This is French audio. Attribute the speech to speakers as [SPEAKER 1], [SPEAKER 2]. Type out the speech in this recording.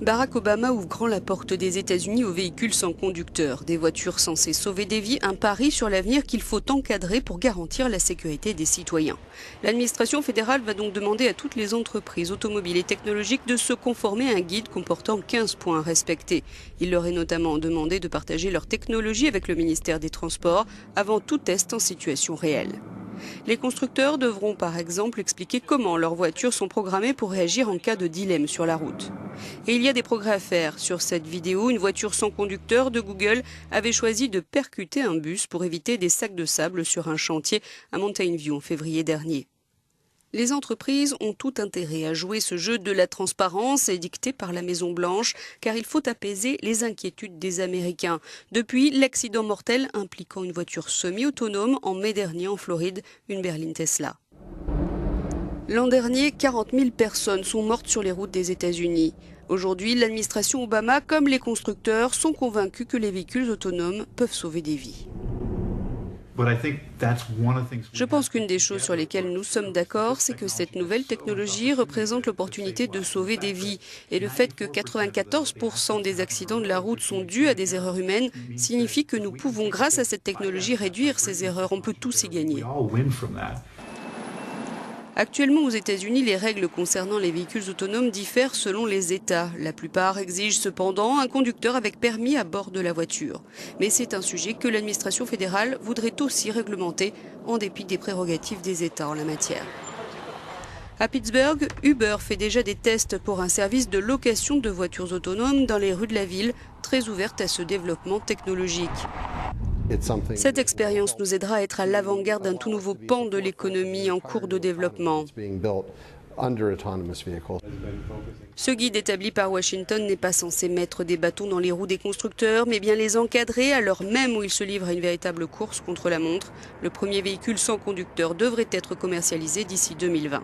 [SPEAKER 1] Barack Obama ouvre grand la porte des États-Unis aux véhicules sans conducteur. Des voitures censées sauver des vies, un pari sur l'avenir qu'il faut encadrer pour garantir la sécurité des citoyens. L'administration fédérale va donc demander à toutes les entreprises automobiles et technologiques de se conformer à un guide comportant 15 points à respecter. Il leur est notamment demandé de partager leur technologie avec le ministère des Transports avant tout test en situation réelle. Les constructeurs devront par exemple expliquer comment leurs voitures sont programmées pour réagir en cas de dilemme sur la route. Et il y a des progrès à faire. Sur cette vidéo, une voiture sans conducteur de Google avait choisi de percuter un bus pour éviter des sacs de sable sur un chantier à Mountain View en février dernier. Les entreprises ont tout intérêt à jouer ce jeu de la transparence édicté par la Maison-Blanche, car il faut apaiser les inquiétudes des Américains. Depuis l'accident mortel impliquant une voiture semi-autonome en mai dernier en Floride, une berline Tesla. L'an dernier, 40 000 personnes sont mortes sur les routes des États-Unis. Aujourd'hui, l'administration Obama, comme les constructeurs, sont convaincus que les véhicules autonomes peuvent sauver des vies. Je pense qu'une des choses sur lesquelles nous sommes d'accord, c'est que cette nouvelle technologie représente l'opportunité de sauver des vies. Et le fait que 94% des accidents de la route sont dus à des erreurs humaines signifie que nous pouvons, grâce à cette technologie, réduire ces erreurs. On peut tous y gagner. Actuellement, aux États-Unis, les règles concernant les véhicules autonomes diffèrent selon les États. La plupart exigent cependant un conducteur avec permis à bord de la voiture. Mais c'est un sujet que l'administration fédérale voudrait aussi réglementer, en dépit des prérogatives des États en la matière. À Pittsburgh, Uber fait déjà des tests pour un service de location de voitures autonomes dans les rues de la ville, très ouverte à ce développement technologique. Cette expérience nous aidera à être à l'avant-garde d'un tout nouveau pan de l'économie en cours de développement. Ce guide établi par Washington n'est pas censé mettre des bâtons dans les roues des constructeurs, mais bien les encadrer à l'heure même où ils se livrent à une véritable course contre la montre. Le premier véhicule sans conducteur devrait être commercialisé d'ici 2020.